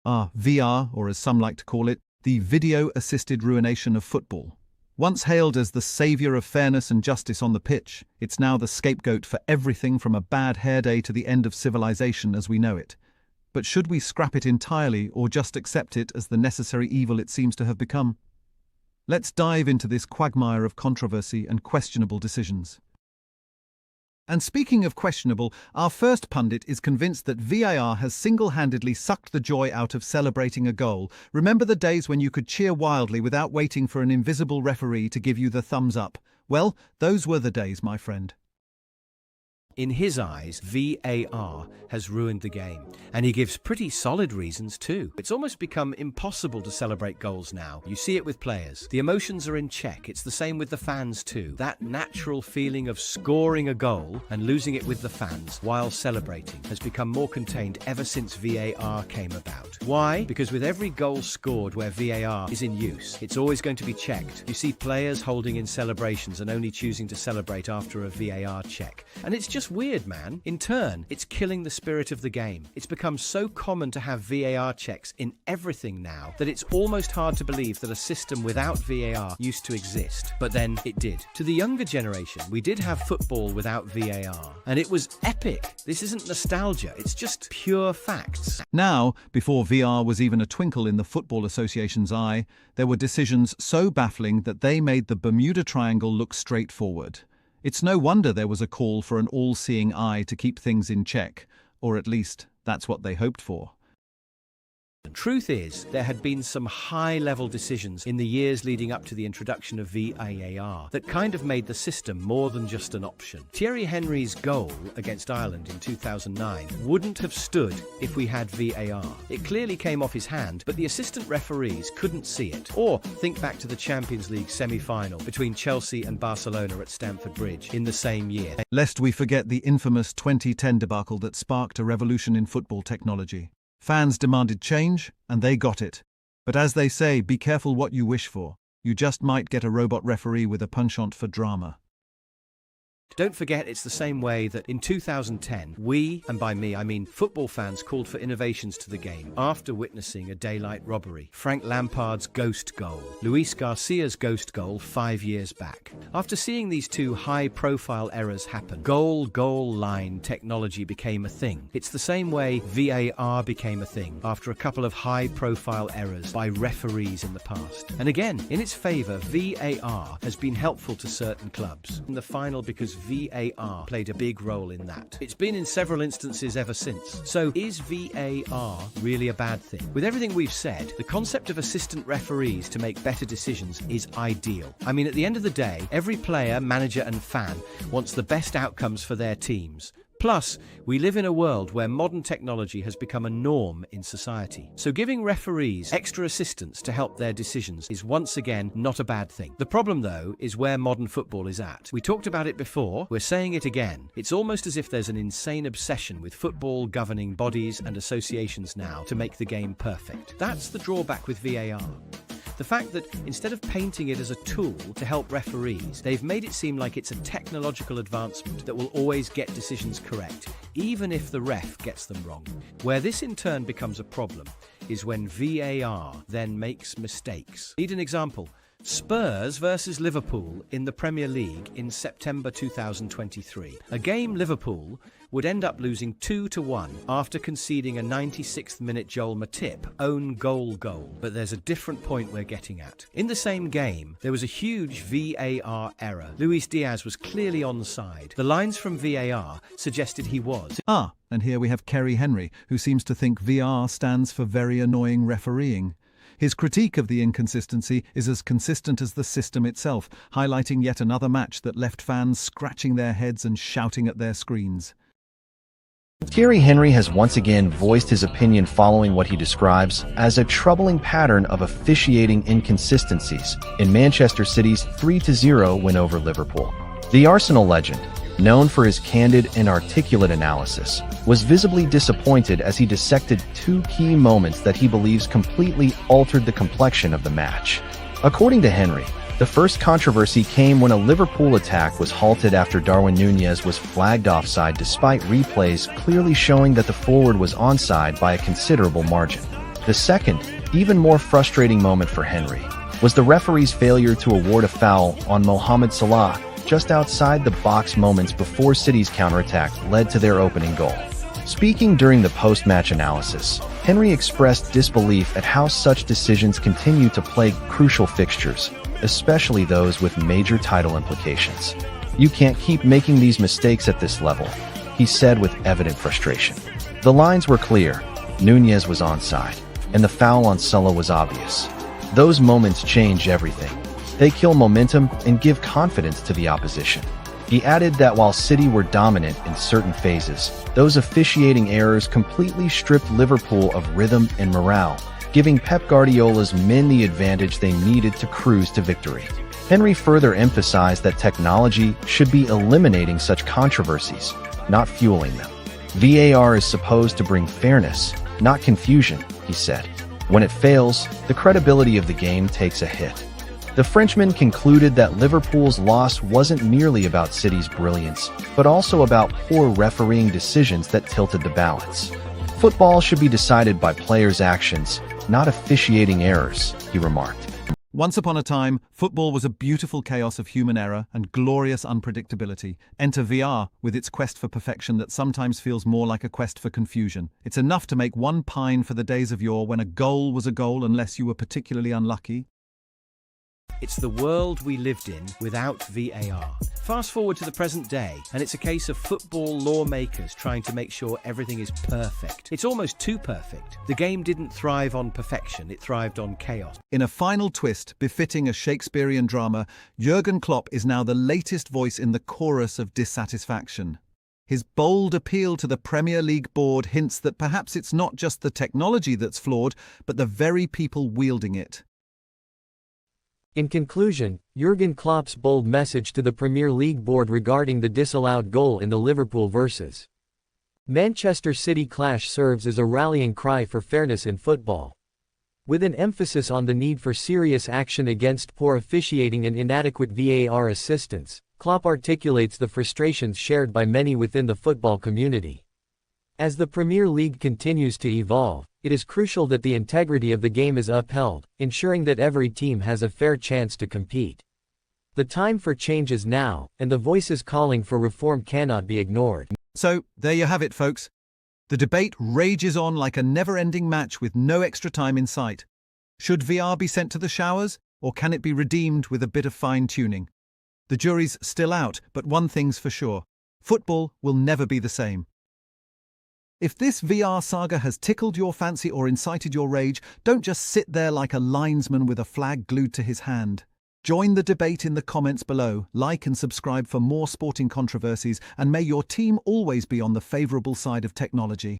VR, or as some like to call it, the video-assisted ruination of football. Once hailed as the savior of fairness and justice on the pitch, it's now the scapegoat for everything from a bad hair day to the end of civilization as we know it. But should we scrap it entirely or just accept it as the necessary evil it seems to have become? Let's dive into this quagmire of controversy and questionable decisions. And speaking of questionable, our first pundit is convinced that VAR has single-handedly sucked the joy out of celebrating a goal. Remember the days when you could cheer wildly without waiting for an invisible referee to give you the thumbs up? Well, those were the days, my friend. In his eyes, VAR has ruined the game, and he gives pretty solid reasons too. It's almost become impossible to celebrate goals now. You see it with players. The emotions are in check. It's the same with the fans too. That natural feeling of scoring a goal and losing it with the fans while celebrating has become more contained ever since VAR came about. Why? Because with every goal scored where VAR is in use, it's always going to be checked. You see players holding in celebrations and only choosing to celebrate after a VAR check. And it's just weird, man. In turn, it's killing the spirit of the game. It's become so common to have VAR checks in everything now that it's almost hard to believe that a system without VAR used to exist. But then it did. To the younger generation, we did have football without VAR, and it was epic. This isn't nostalgia, it's just pure facts. Now, before VR was even a twinkle in the Football Association's eye, there were decisions so baffling that they made the Bermuda Triangle look straightforward. It's no wonder there was a call for an all-seeing eye to keep things in check, or at least that's what they hoped for. The truth is, there had been some high-level decisions in the years leading up to the introduction of VAR that kind of made the system more than just an option. Thierry Henry's goal against Ireland in 2009 wouldn't have stood if we had VAR. It clearly came off his hand, but the assistant referees couldn't see it. Or think back to the Champions League semi-final between Chelsea and Barcelona at Stamford Bridge in the same year. Lest we forget the infamous 2010 debacle that sparked a revolution in football technology. Fans demanded change, and they got it. But as they say, be careful what you wish for. You just might get a robot referee with a penchant for drama. Don't forget, it's the same way that in 2010, we, and by me I mean football fans, called for innovations to the game after witnessing a daylight robbery, Frank Lampard's ghost goal, Luis Garcia's ghost goal 5 years back. After seeing these two high-profile errors happen, goal line technology became a thing. It's the same way VAR became a thing after a couple of high-profile errors by referees in the past. And again, in its favour, VAR has been helpful to certain clubs. In the final, because VAR played a big role in that. It's been in several instances ever since. So is VAR really a bad thing? With everything we've said, the concept of assistant referees to make better decisions is ideal. I mean, at the end of the day, every player, manager and fan wants the best outcomes for their teams. Plus, we live in a world where modern technology has become a norm in society. So giving referees extra assistance to help their decisions is once again not a bad thing. The problem, though, is where modern football is at. We talked about it before, we're saying it again. It's almost as if there's an insane obsession with football governing bodies and associations now to make the game perfect. That's the drawback with VAR. The fact that instead of painting it as a tool to help referees, they've made it seem like it's a technological advancement that will always get decisions correct, even if the ref gets them wrong. Where this in turn becomes a problem is when VAR then makes mistakes. Need an example? Spurs versus Liverpool in the Premier League in September 2023. A game Liverpool would end up losing 2-1 after conceding a 96th minute Joel Matip own goal. But there's a different point we're getting at. In the same game, there was a huge VAR error. Luis Diaz was clearly onside. The lines from VAR suggested he was. And here we have Thierry Henry, who seems to think VR stands for very annoying refereeing. His critique of the inconsistency is as consistent as the system itself, highlighting yet another match that left fans scratching their heads and shouting at their screens. Thierry Henry has once again voiced his opinion following what he describes as a troubling pattern of officiating inconsistencies in Manchester City's 3-0 win over Liverpool. The Arsenal legend, known for his candid and articulate analysis, was visibly disappointed as he dissected two key moments that he believes completely altered the complexion of the match. According to Henry, the first controversy came when a Liverpool attack was halted after Darwin Núñez was flagged offside despite replays clearly showing that the forward was onside by a considerable margin. The second, even more frustrating moment for Henry was the referee's failure to award a foul on Mohamed Salah just outside the box moments before City's counterattack led to their opening goal. Speaking during the post-match analysis, Henry expressed disbelief at how such decisions continue to plague crucial fixtures, especially those with major title implications. "You can't keep making these mistakes at this level," he said with evident frustration. The lines were clear. Nunez was onside, and the foul on Salah was obvious. Those moments change everything. They kill momentum and give confidence to the opposition. He added that while City were dominant in certain phases, those officiating errors completely stripped Liverpool of rhythm and morale, giving Pep Guardiola's men the advantage they needed to cruise to victory. Henry further emphasized that technology should be eliminating such controversies, not fueling them. VAR is supposed to bring fairness, not confusion, he said. When it fails, the credibility of the game takes a hit. The Frenchman concluded that Liverpool's loss wasn't merely about City's brilliance, but also about poor refereeing decisions that tilted the balance. "Football should be decided by players' actions, not officiating errors," he remarked. Once upon a time, football was a beautiful chaos of human error and glorious unpredictability. Enter VR with its quest for perfection that sometimes feels more like a quest for confusion. It's enough to make one pine for the days of yore when a goal was a goal unless you were particularly unlucky. It's the world we lived in without VAR. Fast forward to the present day, and it's a case of football lawmakers trying to make sure everything is perfect. It's almost too perfect. The game didn't thrive on perfection, it thrived on chaos. In a final twist befitting a Shakespearean drama, Jurgen Klopp is now the latest voice in the chorus of dissatisfaction. His bold appeal to the Premier League board hints that perhaps it's not just the technology that's flawed, but the very people wielding it. In conclusion, Jurgen Klopp's bold message to the Premier League board regarding the disallowed goal in the Liverpool vs. Manchester City clash serves as a rallying cry for fairness in football. With an emphasis on the need for serious action against poor officiating and inadequate VAR assistance, Klopp articulates the frustrations shared by many within the football community. As the Premier League continues to evolve, it is crucial that the integrity of the game is upheld, ensuring that every team has a fair chance to compete. The time for change is now, and the voices calling for reform cannot be ignored. So, there you have it, folks. The debate rages on like a never-ending match with no extra time in sight. Should VR be sent to the showers, or can it be redeemed with a bit of fine-tuning? The jury's still out, but one thing's for sure. Football will never be the same. If this VR saga has tickled your fancy or incited your rage, don't just sit there like a linesman with a flag glued to his hand. Join the debate in the comments below, like and subscribe for more sporting controversies, and may your team always be on the favourable side of technology.